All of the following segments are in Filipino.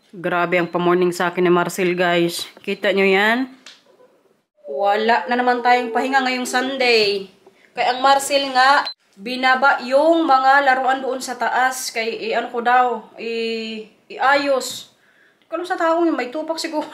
Grabe ang pamorning sa akin ni Marcel, guys. Kita nyo yan? Wala na naman tayong pahinga ngayong Sunday. Kaya ang Marcel nga, binaba yung mga laruan doon sa taas. Kay, ano ko daw, iayos. Kung sa taong yun, may tupak siguro.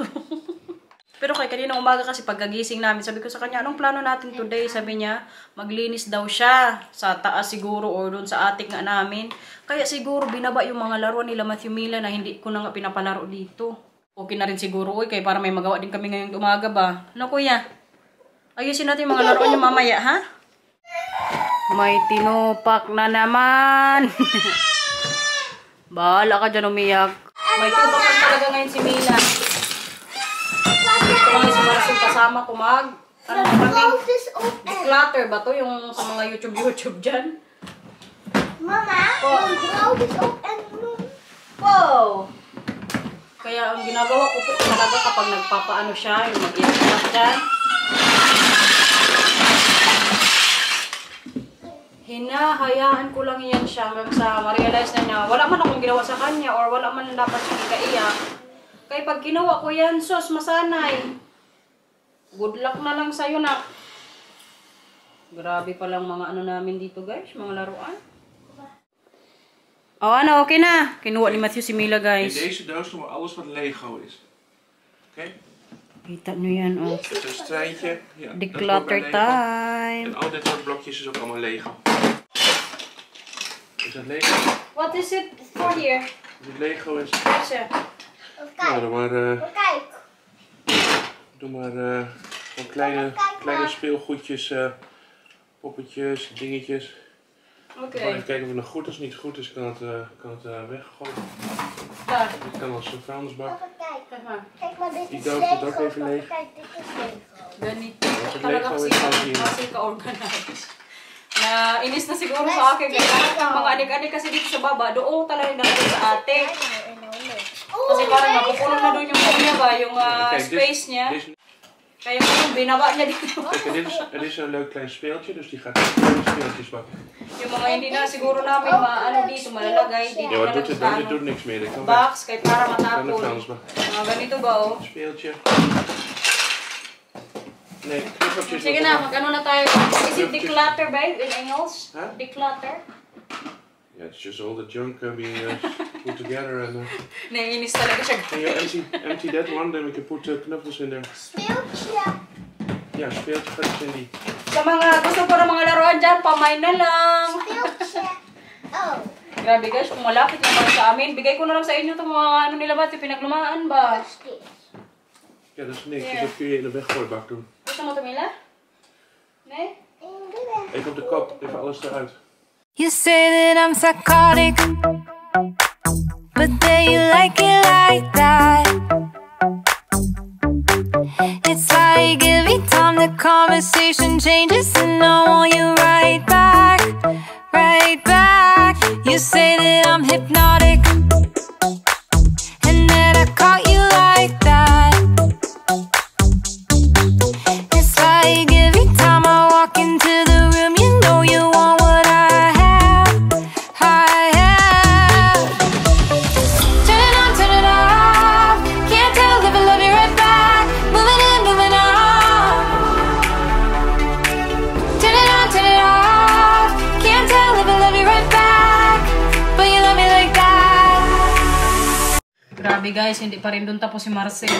Pero kay kanina umaga kasi pagkagising namin, sabi ko sa kanya, anong plano natin today? Sabi niya, maglinis daw siya sa taas siguro or doon sa attic nga namin. Kaya siguro binaba yung mga laruan nila Matthew Mila na hindi ko na nga pinapalaro dito. Okay na rin siguro, kaya para may magawa din kami ngayong umaga ba? Ano kuya? Ayusin natin yung mga laruan niyo mamaya, ha? May tinupak na naman. Bahala ka dyan umiyak. May tupak na talaga ngayon si Mila. Ito lang si Marcel kasama ko ano kami? Declutter ba to yung sa mga YouTube dyan? Mama, blow this open. Wow! Kaya ang ginagawa ko po talaga kapag nagpapaano siya, yung mag-iyak dyan. Hinahayaan ko lang yan siya hanggang sa ma-realize na niya, wala man akong ginawa sa kanya or wala man dapat siyang ikaiyak. Kaya pag ginawa ko yan, sos, masanay. Good luck na lang sa'yo na. Grabe palang mga ano namin dito guys, mga laruan. Oh, ano, okay na. Kinuha ni Matthew si Mila, guys. In deze doos doen we alles wat Lego is. Oké? Kita nyo yan, oh. Dit is een treintje. Ja, Declutter time. En al dit soort blokjes is ook allemaal Lego. Is dat Lego? What is it for here? Dit Lego is... Kijk. Nou, Kijk. doe maar gewoon kleine speelgoedjes, poppetjes, dingetjes. Oké. Even kijken of het nog goed is. Als het niet goed is, kan het weggegooid. Daar. Dit kan als een vuilnisbak. Kijk maar. Kijk maar, dit Die is doos Lego. moet ook even leeg. Kijk, dit is Lego. Ganito. het Talaga Lego is gewoon hier. kasi ka-organize. Na inis na siguro sa akin. Kaya mga adik-adik kasi dito sa baba, doon talaga natin sa ate. Kasi parang napupuno na doon yung niya ba, yung space niya. Kaya kung binaba niya dito. Kijk, dit is een leuk klein speeltje, dus die gaat in de speeltjesbak. Yung mga hindi na siguro namin maano dito, malalagay. Dito Ja, wat na dit doet niks meer. Dit kan weg. box, kahit para Kan de matapon. vuilnisbak. Mga ganito ba, oh? Speeltje. Nee, knuffeltjes. Sige na, mag-ano na tayo. Is it declutter, babe, in Engels? Huh? Declutter? Yeah, it's just all the junk being put together and Naiinis talaga siya. can you empty that one, then we can put knuffels in there. Speeltje. Ja, speeltje gaat in die. Sa mga gusto ko ng mga laruan dyan, pamay na lang. Speeltje. Oh. Grabe guys, kung malapit yung mga sa amin, bigay ko na lang sa inyo itong mga ano nila ba, pinaglumaan ba? Ja, dat is niks. Dus dat kun je in de weggooibak doen. Gusto mo ito, Mila? Nee? Even op de kop, even alles eruit. You say that I'm psychotic, but then you like it like that. It's like every time the conversation changes and I want you right back, right back. You say that I'm hypnotic and that I caught you like that. It's like every time I walk into the room, you know you want what I have, I have. Turn it on, turn it off. Can't tell if I love you right back. Moving in, moving on. Turn it on, turn it off. Can't tell if I love you right back, but you love me like that. Grabe guys, hindi pa rin doon tapos si Marcel.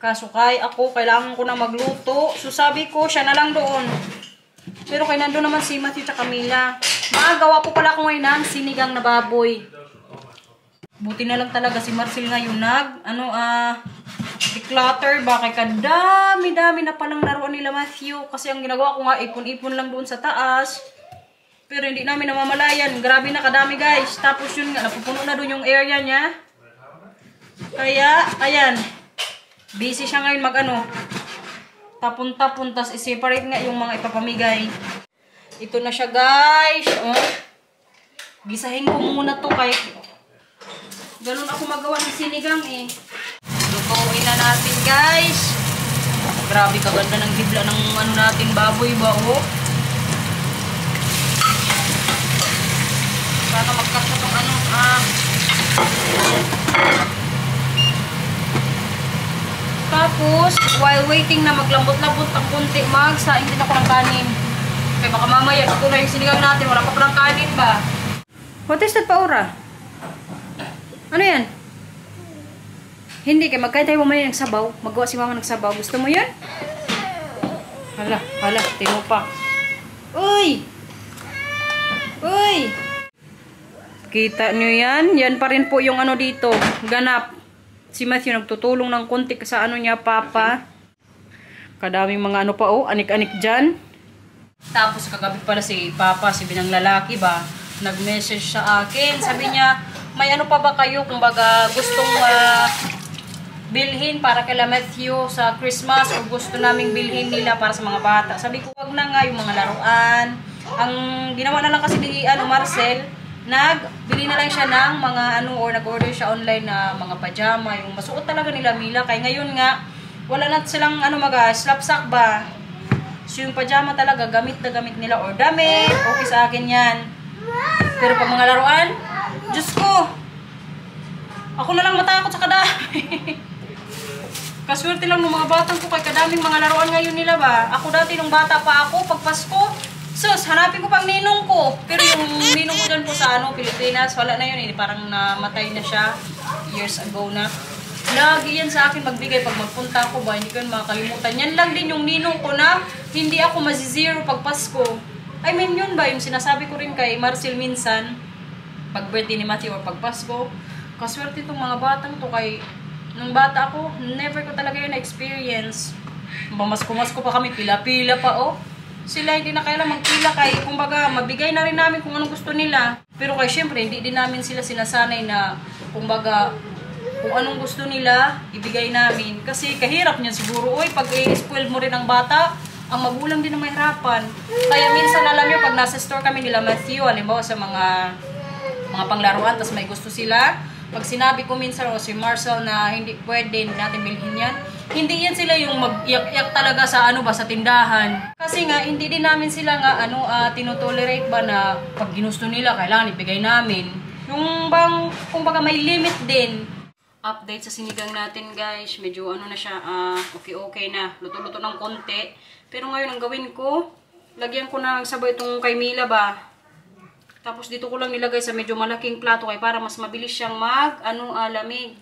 Kaso ako, kailangan ko na magluto. So sabi ko, siya na lang doon. Pero kay nandun naman si Matthew at Camila. Magawa po pala ko ngayon ng sinigang na baboy. Buti na lang talaga si Marcel ngayon declutter. Bakit kadami-dami na palang laruan nila Matthew. Kasi ang ginagawa ko nga, ipon-ipon lang doon sa taas. Pero hindi namin namamalayan. Grabe na kadami guys. Tapos yun nga, napupuno na doon yung area niya. Kaya, ayan. Busy siya ngayon tapon-tapon, tas i-separate nga yung mga ipapamigay. Ito na siya guys. Oh. Gisahin ko muna to kay ganun ako magawa ng sinigang eh. Lutuin na natin guys. Grabe kaganda ng hibla ng natin baboy ba oh. Sana magkasya tong Tapos, while waiting na maglambot-lambot ang kunti, magsaing din ako ng kanin. Kaya baka mamaya, ito na yung sinigang natin, wala pa parang kanin ba? What is that, Paura? Ano yan? Hindi, kaya magkain tayo mamaya ng sabaw. Magawa si mama ng sabaw. Gusto mo yan? Hala, tinupa. Uy! Uy! Kita nyo yan? Yan pa rin po yung ano dito. Ganap. Si Matthew nagtutulong ng konti sa ano niya, Papa. Kadaming mga ano pa, oh. Anik-anik dyan. Tapos kagabi pala si Papa, si binang lalaki ba, nag-message sa akin. Sabi niya, may ano pa ba kayo? Kumbaga gustong bilhin para kay Matthew sa Christmas o gusto naming bilhin nila para sa mga bata. Sabi ko, wag na nga yung mga laruan. Ang ginawa na lang kasi ni Marcel, nagbili na lang siya ng mga ano or nag-order siya online na mga pajama, yung masuot talaga nila Mila. Kaya ngayon nga, wala na silang ano slapsack ba. So yung pajama talaga, gamit na gamit nila or damit. Okay sa akin yan. Pero pag mga laruan, Diyos ko, ako na lang matakot sa kadami. Kaswerte lang ng mga batang ko kay kadaming mga laruan ngayon nila ba. Ako dati nung bata pa ako, pag Pasko, sus, hanapin ko pang ninong ko. Pero yung ninong ko dyan po sa Pilipinas, wala na yun. Parang namatay na siya years ago na. Lagi yan sa akin magbigay pag magpunta ko ba, hindi ko yun makakalimutan. Yan lang din yung ninong ko na hindi ako mazizero pag Pasko. I mean yun ba, yung sinasabi ko rin kay Marcel minsan, pag birthday ni Matthew or pag Pasko, kaswerte itong mga batang to kay, nung bata ako, never ko talaga yun na-experience. Mamasko-masko pa kami, pila-pila pa oh. Sila hindi na kailangan magpila kay, kumbaga, mabigay na rin namin kung anong gusto nila. Pero kay syempre, hindi din namin sila sinasanay na, kumbaga, kung anong gusto nila, ibigay namin. Kasi kahirap niyan siguro. Uy, pag i-spoil mo rin ang bata, ang magulang din na mahirapan. Kaya minsan alam nyo, pag nasa store kami nila Matthew, halimbawa sa mga panglaruan, tas may gusto sila, pag sinabi ko minsan o si Marcel na hindi pwede natin bilhin yan, hindi yan sila yung mag-iyak talaga sa sa tindahan. Kasi nga, hindi din namin sila nga tinotolerate ba na pag ginusto nila, kailangan ibigay namin. Yung bang, kumbaga may limit din. Update sa sinigang natin guys, medyo na siya, okay na, luto-luto ng konti. Pero ngayon ang gawin ko, lagyan ko ng sabaw itong kay Mila ba. Tapos dito ko lang nilagay sa medyo malaking plato kay para mas mabilis siyang lamig.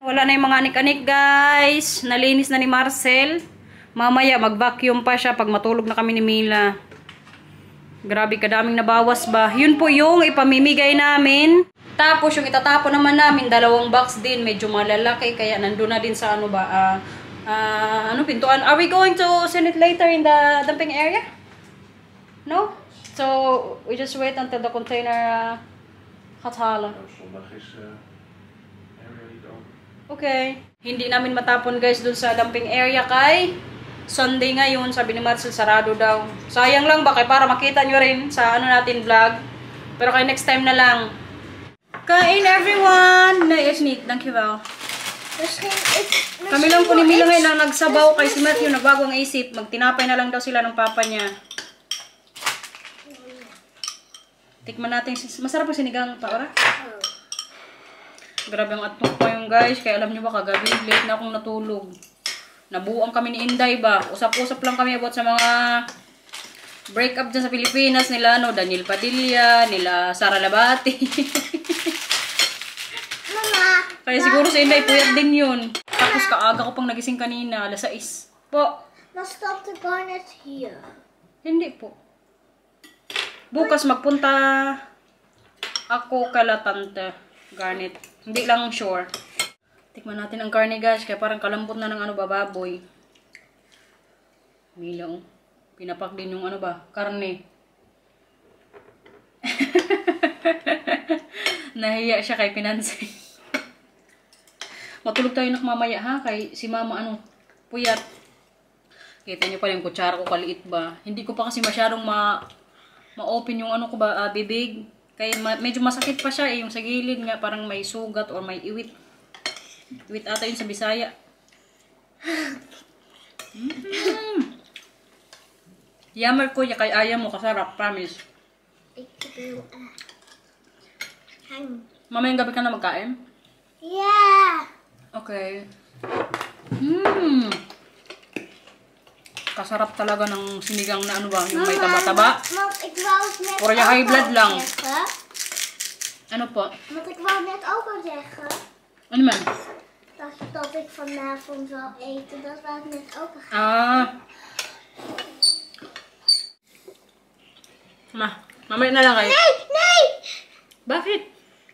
Wala na yung mga anik-anik guys, nalinis na ni Marcel. Mamaya mag-vacuum pa siya pag matulog na kami ni Mila. Grabe, kadaming nabawas ba. Yun po yung ipamimigay namin. Tapos yung itatapon naman namin, 2 box din, medyo malalaki, kaya nandun na din sa pintuan. Are we going to send it later in the dumping area? No? So, we just wait until the container kathala. Okay. Hindi namin matapon guys dun sa dumping area kay Sunday ngayon, sabi ni Marcel, sarado daw. Sayang lang ba, kay para makita nyo rin sa natin vlog. Pero kay next time na lang. Kain everyone! Nice neat. Thank you, Val. Kami lang po ni Mila ngayon lang nagsabaw kay si Matthew. Nagbago ang isip. Magtinapay na lang daw sila ng papa niya. Tikman natin. Masarap po sinigang pa, ora? Grabe ang atong pa yung guys. Kaya alam nyo ba, kagabi, late na akong natulog. Nabuang kami ni Inday ba. Usap-usap lang kami about sa mga break up dyan sa Pilipinas nila, Daniel Padilla, nila Sara Labati. Mama. Kaya siguro sa Inday, puyat din yun. Tapos kaaga ko pang nagising kanina, 6:00. Po. Let's stop the garnet here. Hindi po. Bukas magpunta ako kala Tante Garnet. Hindi lang sure. Tikman natin ang karne guys, kaya parang kalambot na ng baboy. Milang. Pinapak din yung karne. Nahiya siya kay Pinansi. Matulog tayo mamaya ha, kay si mama puyat. Kita niyo pala yung kutsara ko kaliit ba. Hindi ko pa kasi masyadong ma-open yung bibig. Kaya medyo masakit pa siya yung sa gilid nga parang may sugat or may iwit. Iwit ata yun sa Bisaya. Yammer ko kay ayaw mo kasarap, promise. Mamayang gabi ka na magkain? Yeah. Okay. Kasarap talaga ng sinigang na ano ba, yung may taba-taba. Want ik wou het net Voor je ook high blood al lang. zeggen. Ano po? Want ik wou net ook al zeggen. Ano man? Dat ik vanavond wil eten. Dat wou ik net ook al. Ah. Mamaya na lang kayo. Nee, nee! Bakit?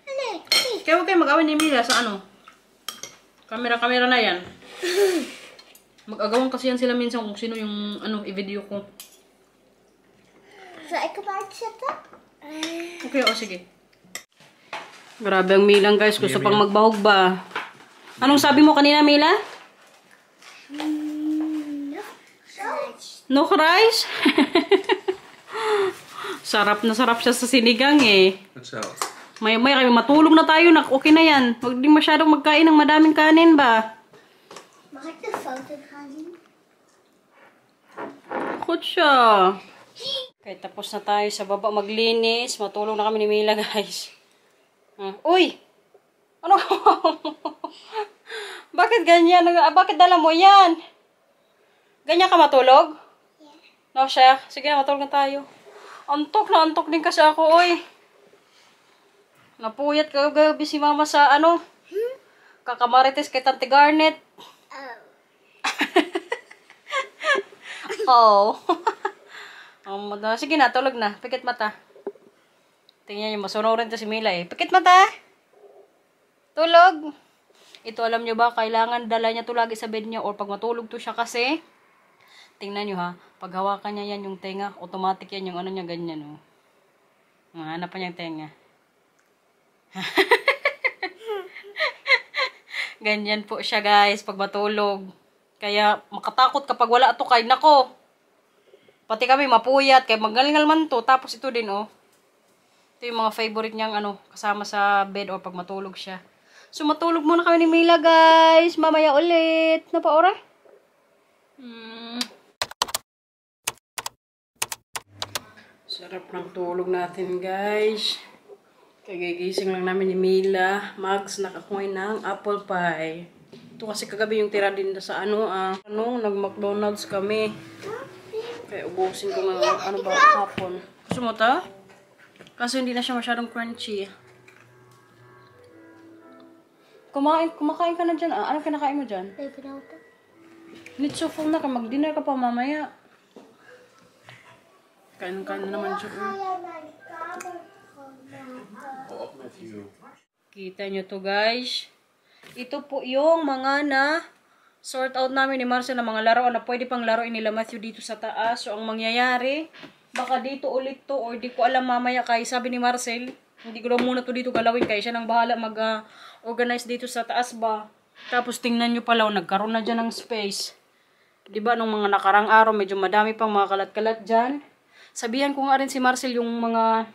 Nee, nee. Kaya huwag kayo mag-away ni Mila sa ano? Kamera-kamera na yan. Mag-agawan kasi yan sila minsan kung sino yung ano, i-video ko. Zal ik hem uitzetten? Okay, o sige. Grabe ang Milang guys, gusto pang magbahog ba? Anong sabi mo kanina, Mila? No rice? Sarap na sarap siya sa sinigang eh. What's that? Maya-maya kayo, matulog na tayo. Okay na yan. Huwag din masyadong magkain ng madaming kanin ba? Mag ik de foto gaan zien? Goed siya. Okay, tapos na tayo sa baba maglinis. Matulog na kami ni Mila guys. Uy! Ano? Bakit ganyan? Bakit dala mo yan? Ganyan ka matulog? Yeah. No, siya. Sige na, matulog na tayo. Antok na antok din kasi ako, oy. Napuyat kagabi si mama sa ano? Kakamarites kay Tante Garnet. Oh. Sige na, tulog na. Pikit mata. Tingnan niyo, masunurin to si Mila eh. Pikit mata. Tulog. Ito alam niyo ba, kailangan dala niya to lagi sa bed niya or pag matulog to siya kasi. Tingnan niyo ha, pag hawakan niya yan yung tenga, automatic yan yung ano niya ganyan oh. Hanap pa niya yung tenga. Ganyan po siya guys pag matulog. Kaya makatakot kapag wala to kay nako. Pati kami mapuyat kaya magalingal man to. Tapos ito din oh. Ito yung mga favorite niyang ano kasama sa bed or pag matulog siya. So matulog muna kami ni Mila guys. Mamaya ulit. Na pa ora? Sarap ng tulog natin guys. Kagigising lang namin ni Mila. Mags nakakuha ng apple pie. Ito kasi kagabi yung tira din sa nag-McDonald's kami. Kaya ubusin ko ng ano ba hapon. Gusto mo ta? Kasi hindi na siya masyadong crunchy. Kumakain ka na dyan. Ano kinakain mo dyan? Pepernoten. Need so full na ka. Mag-dinner ka pa mamaya. Kain na naman siya. Oh, Matthew. Kita nyo to guys. Ito po yung mga na sort out namin ni Marcel na mga laruan na pwede pang laruin nila Matthew dito sa taas. So ang mangyayari, baka dito ulit to or di ko alam mamaya kay sabi ni Marcel, hindi ko daw muna to dito galawin kaya siya nang bahala mag-organize dito sa taas ba. Tapos tingnan nyo pala, nagkaroon na dyan ng space. Diba nung mga nakarang araw, medyo madami pang mga kalat-kalat dyan. Sabihan ko nga rin si Marcel yung mga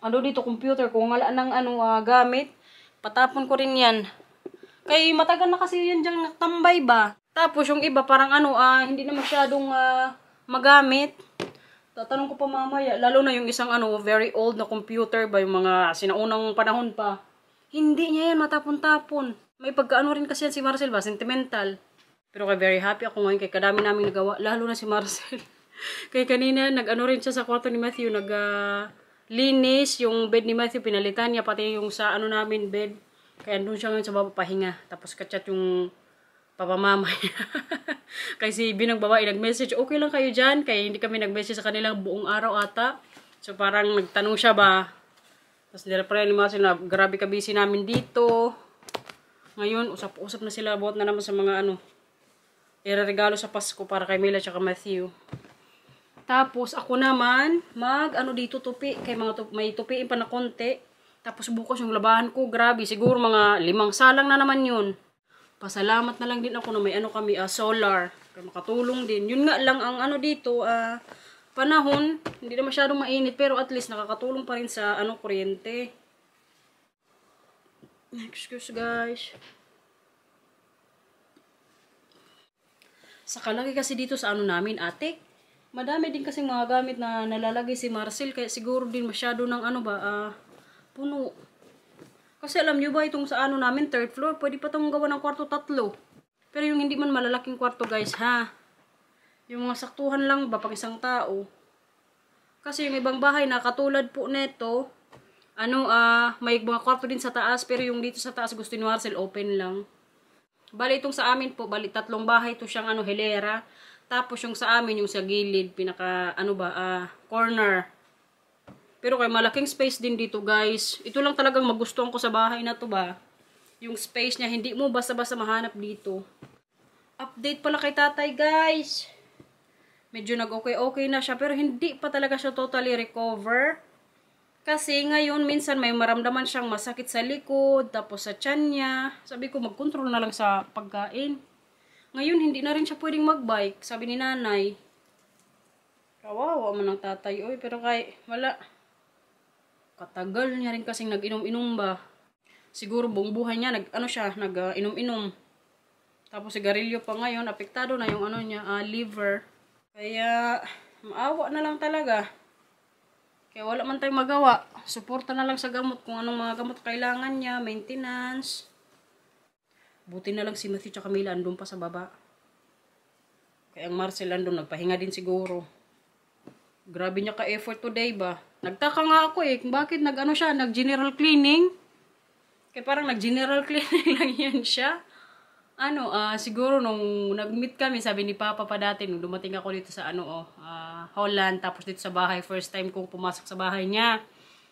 ano dito, computer, kung wala ng gamit, patapon ko rin yan. Kaya matagal na kasi yan dyan tambay ba. Tapos yung iba parang hindi na masyadong magamit. Tatanong ko pa mamaya, lalo na yung isang very old na computer ba, yung mga sinaunang panahon pa. Hindi niya yan matapon-tapon. May pagkaano rin kasi yan si Marcel ba, sentimental. Pero kaya very happy ako ngayon kaya kadami namin nagawa, lalo na si Marcel. Kaya kanina rin siya sa kwarto ni Matthew, linis yung bed ni Matthew, pinalitan niya pati yung sa namin bed. Kaya doon siya ngayon sa baba pahinga. Tapos kachat yung papamama niya. Kasi binang babae nag-message, okay lang kayo dyan? Kaya hindi kami nag-message sa kanila buong araw ata. So parang nagtanong siya ba. Tapos nila ni Matthew na grabe ka busy namin dito. Ngayon, usap-usap na sila about na naman sa mga ireregalo sa Pasko para kay Mila at Matthew. Tapos, ako naman, dito tupi. Kay may tupiin pa na konti. Tapos, bukas yung labahan ko. Grabe, siguro mga 5 salang na naman yun. Pasalamat na lang din ako na may kami, solar. Kaya makatulong din. Yun nga lang ang dito, panahon. Hindi na masyadong mainit. Pero at least, nakakatulong pa rin sa kuryente. Excuse guys. Sa kalaki kasi dito sa namin, atik. Madami din kasi mga gamit na nalalagay si Marcel. Kaya siguro din masyado ng puno. Kasi alam nyo ba itong sa namin, 3rd floor, pwede pa itong gawa ng kwarto 3. Pero yung hindi man malalaking kwarto guys ha. Yung mga saktuhan lang ba pang isang tao. Kasi yung ibang bahay na katulad po neto, may mga kwarto din sa taas, pero yung dito sa taas gusto ni Marcel open lang. Bali itong sa amin po, bali 3 bahay to siyang hilera. Tapos yung sa amin, yung sa gilid, pinaka corner. Pero kay malaking space din dito guys. Ito lang talagang magustuhan ko sa bahay na to ba. Yung space niya, hindi mo basta-basta mahanap dito. Update pala kay tatay guys. Medyo nag-okay na siya, pero hindi pa talaga siya totally recover. Kasi ngayon, minsan may maramdaman siyang masakit sa likod, tapos sa tiyan niya. Sabi ko, mag-control na lang sa pagkain. Ngayon, hindi na rin siya pwedeng mag-bike, sabi ni nanay. Kawawa man ng tatay, oy, pero wala. Katagal niya rin kasing nag-inom-inom ba. Siguro buong buhay niya, nag-inom-inom. Tapos sigarilyo pa ngayon, apektado na yung liver. Kaya, maawa na lang talaga. Kaya wala man tayong magawa. Suporta na lang sa gamot kung anong mga gamot kailangan niya, maintenance. Buti na lang si Matthew tsaka Camila andun pa sa baba. Kaya ang Marcel andun, nagpahinga din siguro. Grabe niya ka-effort today ba. Nagtaka nga ako kung bakit nag-general cleaning. Kaya parang nag-general cleaning lang yan siya. Siguro nung nag-meet kami, sabi ni Papa pa dati, nung dumating ako dito sa Holland, tapos dito sa bahay, first time kong pumasok sa bahay niya.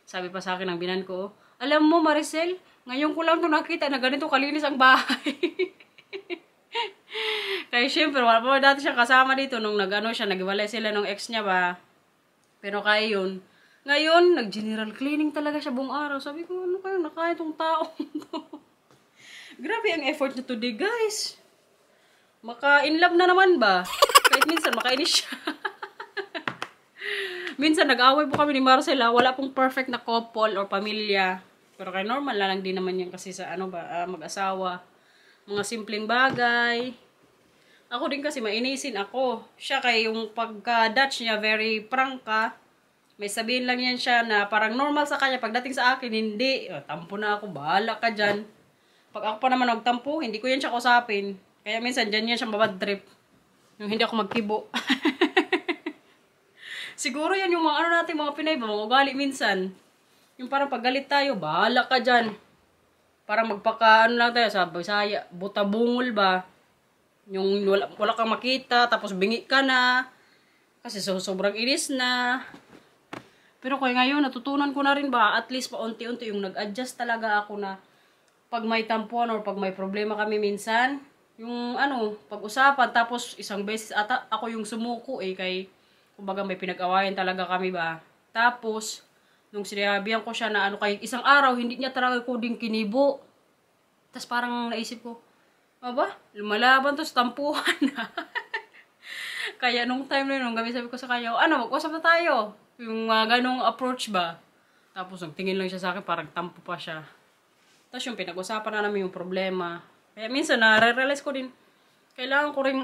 Sabi pa sa akin ng binan ko, alam mo Maricel, ngayon ko lang ito nakita na ganito kalinis ang bahay. Kaya syempre, wala pa dati siyang kasama dito nung nag-iwalay sila ng ex niya ba. Pero kaya yun. Ngayon, nag-general cleaning talaga siya buong araw. Sabi ko, ano kayo, nakaya itong taong to. Grabe ang effort niya today, guys. Maka-inlove na naman ba? Kahit minsan, makainis siya. Minsan, nag-away po kami ni Marcela. Wala pong perfect na couple or pamilya. Pero kaya normal na lang din naman yan kasi sa mag-asawa. Mga simpleng bagay. Ako din kasi mainisin ako. Siya kay yung pagka-Dutch niya, very prangka. May sabihin lang yan siya na parang normal sa kanya. Pagdating sa akin, hindi. Tampo na ako, bahala ka dyan. Pag ako pa naman nagtampo, hindi ko yan siya kausapin. Kaya minsan, dyan yan siya mabad trip. Yung hindi ako magkibo. Siguro yan yung mga natin, mga Pinay ba, mga ugali minsan. Yung parang paggalit tayo, bahala ka dyan. Parang lang tayo sa Bisaya, buta-bungol ba. Yung wala kang makita, tapos bingi ka na. Kasi sobrang inis na. Pero kaya ngayon, natutunan ko na rin ba, at least paunti-unti yung nag-adjust talaga ako na pag may tampuan or pag may problema kami minsan, yung pag-usapan, tapos isang beses ata ako yung sumuko kay kumbaga may pinag-awayan talaga kami ba. Tapos, nung sinabihan ko siya na kay isang araw, hindi niya talaga ko din kinibo. Tapos parang naisip ko, lumalaban to sa tampuhan na. Kaya nung time na yun, nung gabi sabi ko sa kanya, mag-usap na tayo. Yung ganong approach ba. Tapos nagtingin lang siya sa akin, parang tampo pa siya. Tapos yung pinag-usapan na namin yung problema. Kaya minsan na-realize ko din, kailangan ko rin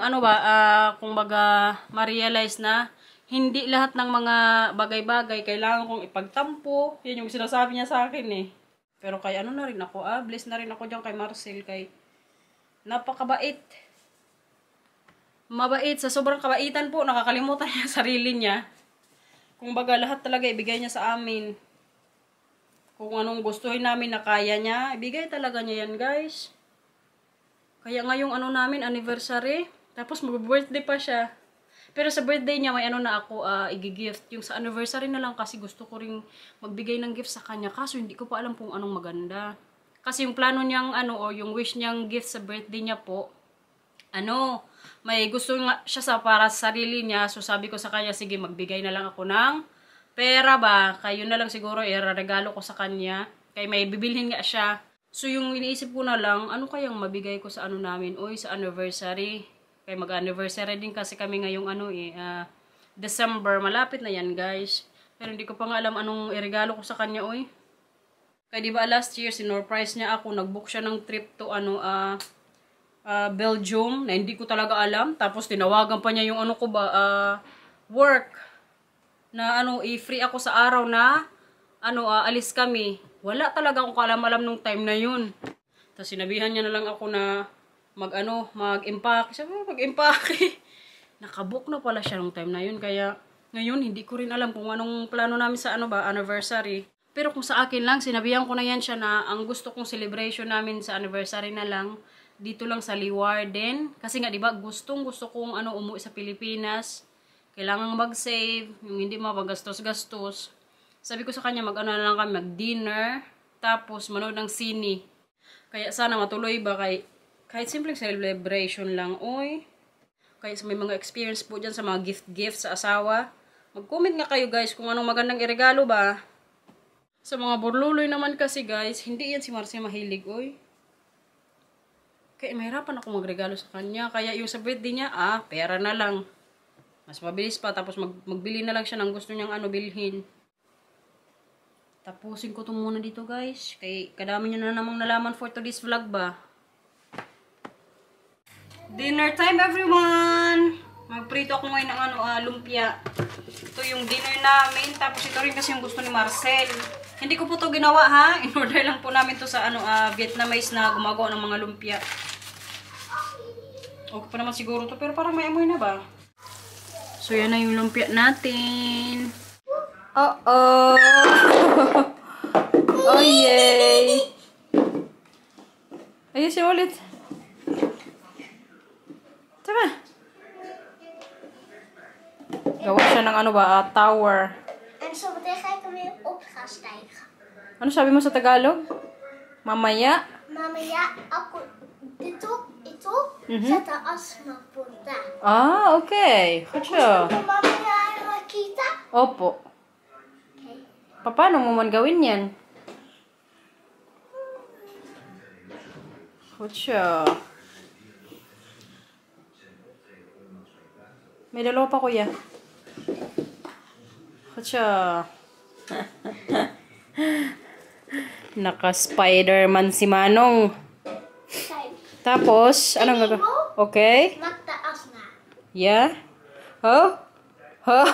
kumbaga ma-realize na hindi lahat ng mga bagay-bagay kailangan kong ipagtampo. Yan yung sinasabi niya sa akin Pero kay na rin ako, bless na rin ako dyan kay Marcel, kay napakabait. Mabait, sa sobrang kabaitan po, nakakalimutan niya sarili niya. Kumbaga lahat talaga ibigay niya sa amin. Kung anong gustuhin namin na kaya niya, ibigay talaga niya yan, guys. Kaya ngayong namin, anniversary, tapos mag-birthday pa siya. Pero sa birthday niya, may na ako i-gift. Yung sa anniversary na lang kasi gusto ko ring magbigay ng gift sa kanya. Kaso hindi ko pa alam kung anong maganda. Kasi yung plano niyang o yung wish niyang gift sa birthday niya po, may gusto nga siya para sa sarili niya. So sabi ko sa kanya, sige, magbigay na lang ako ng pera ba, kayo na lang siguro regalo ko sa kanya. Kaya may bibilhin nga siya. So yung iniisip ko na lang, ano kayang mabigay ko sa namin? Sa anniversary. Kaya mag-anniversary din kasi kami ngayong December. Malapit na yan, guys. Pero hindi ko pa nga alam anong iregalo ko sa kanya, Kaya diba last year, sinurprise niya ako. Nag-book siya ng trip to Belgium na hindi ko talaga alam. Tapos tinawagan pa niya yung work. Na i-free ako sa araw na alis kami. Wala talaga akong kaalam-alam nung time na yun. Tapos sinabihan niya na lang ako na mag-impake. Sabi ko, mag-impake. Nakabook na pala siya nung time na yun. Kaya ngayon, hindi ko rin alam kung anong plano namin sa anniversary. Pero kung sa akin lang, sinabihan ko na yan siya na ang gusto kong celebration namin sa anniversary na lang, dito lang sa Leeuwarden. Kasi nga, diba, gusto kong umuwi sa Pilipinas. Kailangan mag-save, yung hindi mapagastos-gastos. Sabi ko sa kanya, na lang kami, mag-dinner, tapos manood ng sine. Kaya sana matuloy ba kahit simpleng celebration lang, oy. Kaya may mga experience po dyan sa mga gift sa asawa. Mag-comment nga kayo guys kung anong magandang iregalo ba. Sa mga burluloy naman kasi guys, hindi yan si Marcy mahilig, oy. Kaya mahirapan ako magregalo sa kanya. Kaya yung sa birthday niya, pera na lang. Mas mabilis pa, tapos magbili na lang siya ng gusto niyang bilhin. Tapusin ko ito muna dito guys. Kaya kadami niyo na namang nalaman for today's vlog ba. Dinner time everyone! Magprito ako ngayon ng lumpia. Ito yung dinner namin. Tapos ito rin kasi yung gusto ni Marcel. Hindi ko po ito ginawa ha. In-order lang po namin to sa Vietnamese na gumagawa ng mga lumpia. Okay pa naman siguro to, pero parang may amoy na ba? So yan na yung lumpia natin. Oh yay! Ayusin ulit. Tama. Gawa siya ng tower. En zo meteen ga ik er weer op gaan stijgen. Ano sabi mo sa Tagalog? Mamaya? Mamaya ako ito zet de asmapunta. Okay. Goed zo. Gusto mo mamaya makita? Opo. Okay. Paano mo man gawin yan? Goed zo. May dalawa pa kuya. Goed zo. Naka-Spider-Man si Manong. Kijk. Tapos, anong gagawin? Okay. Maak de as na. Yeah. Oh. Oh.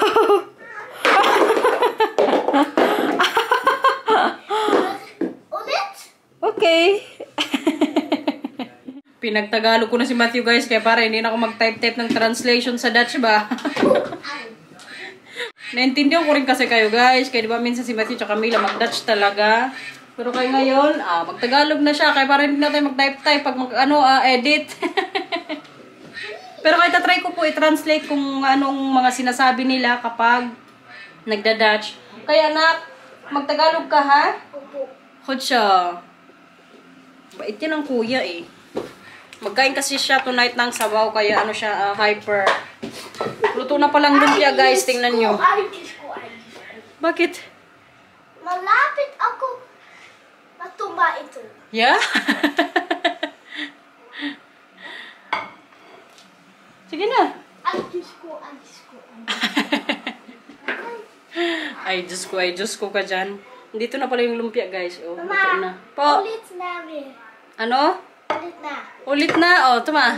Ulit? Okay. Pinagtagalog ko na si Matthew guys kaya para hindi na ako mag-type-type ng translation sa Dutch ba. Naintindihan ko rin kasi kayo guys. Kaya diba minsan si Matthew tsaka Camila mag-Dutch talaga. Pero kayo ngayon, mag-Tagalog na siya. Kaya para hindi na tayo mag-type-type pag edit. Pero kahit try ko po i-translate kung anong mga sinasabi nila kapag nagda-Dutch. Kaya anak, mag-Tagalog ka ha? Opo. Hod siya. Bait yan ang kuya eh. Magkain kasi siya tonight ng sabaw kaya siya hyper. Luto na palang lumpia guys, tingnan nyo. Ay, Diyos ko. Bakit? Malapit ako matumba ito. Yeah? Sige na. Ay, Diyos ko. Ay, Diyos ko ka dyan. Dito na pala yung lumpia guys. Oh, luto na. Mama, Po. ulit namin. Ano? Ulit na. Ulit na. Oh, tuma.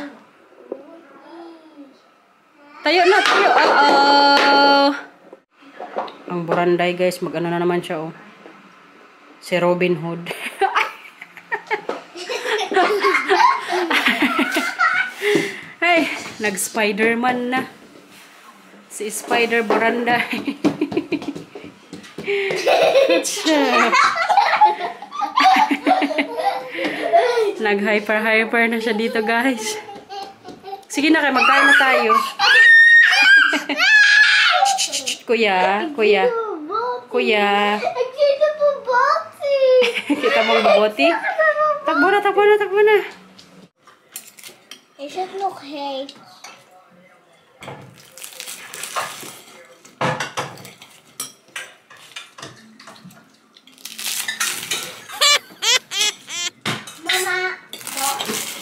Tayo na, tayo. Ang buranday guys, mag-ano na naman siya oh. Si Robin Hood. Hey, nag-Spider-Man na. Si Spider Buranday. Nag-hyper na siya dito guys. Sige na kayo, magkain na tayo. Kuya. Kita po boti. Kita mo boboti? Takbo na. Is het nog heet? Mama,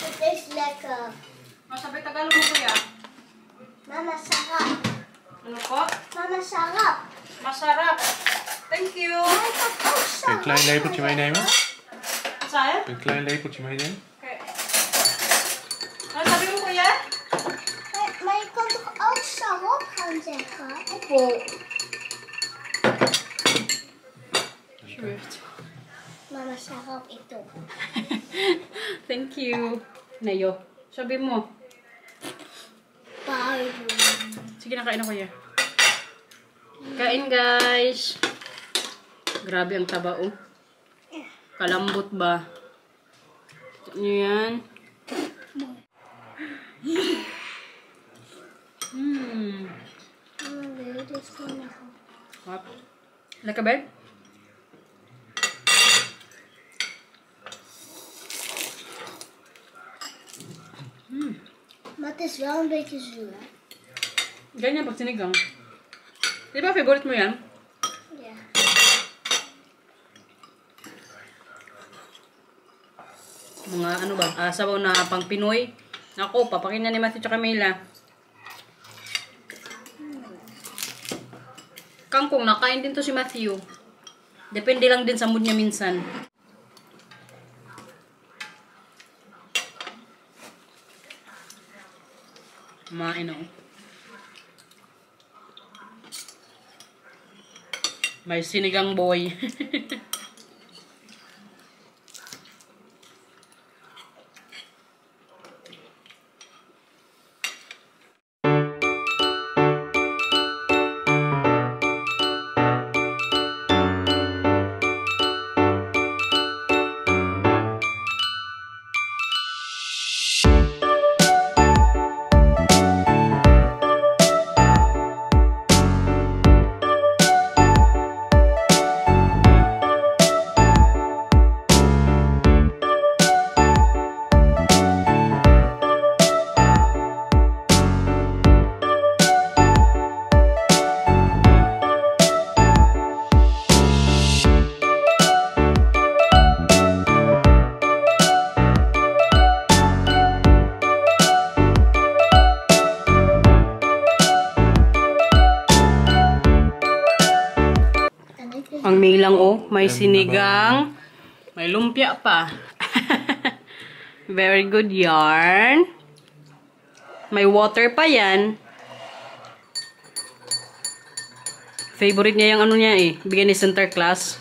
het is lekker. Masabay Tagalog mo kuya. Mama, sarap. Ano po? Mama, sarap. Masarap. Thank you. Hij gaat ook Een klein sarap. lepeltje meenemen? Wat zei je? Een klein lepeltje meenemen? Okay. Ano sabi mo kuya? Maar je kan toch ook sarap gaan zeggen? Opo. Sure. Mama, sarap ito. Thank you. Nayo. Sabi mo. Bye. Sige na, kain na kuya. Kain guys. Grabe ang taba oh. Kalambot ba? Tignan nyo yan. What? Like a bed? Maar het is wel een beetje zuur. Ganyan pag sinigang. Di ba favorite mo yan? Ja. Mga ano ba? Sabaw na pang Pinoy. Ako, papakin na ni Matthew tsaka Mila. Kangkong, nakain din to si Matthew. Depende lang din sa mood niya minsan. Kumain ako. May sinigang boy. Ang Milang oh, may sinigang, may lumpia pa. Very good yarn. May water pa yan. Favorite niya yung ano niya eh, bigyan ni Center Class.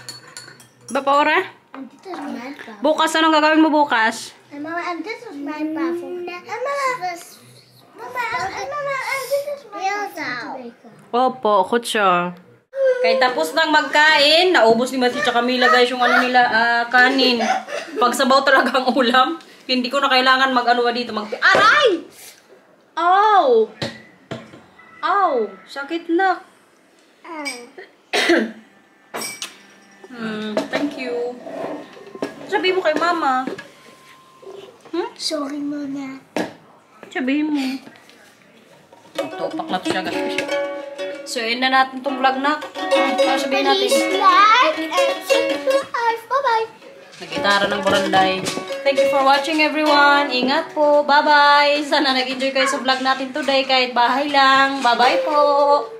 Ba Paura? En dit is mijn tafel. Bukas, anong gagawin mo bukas? En mama, en dit is mijn tafel. En mama, en dit is mijn tafel. Opo, kutsa. Kaya tapos nang magkain, naubos ni Matthew tsaka Mila guys yung ano nila, kanin. Pagsabaw talaga ang ulam. Hindi ko na kailangan mag-ano dito. Aray! Ow! Ow! Sakit na. Thank you. Sabi mo kay mama. Sorry mama. Sabihin mo. Tupak na to siya guys. So, yun na natin itong vlog na. Sabihin natin. Please like and subscribe. Bye-bye. Nagitara ng Boranday. Thank you for watching everyone. Ingat po. Bye-bye. Sana nag-enjoy kayo sa vlog natin today kahit bahay lang. Bye-bye po.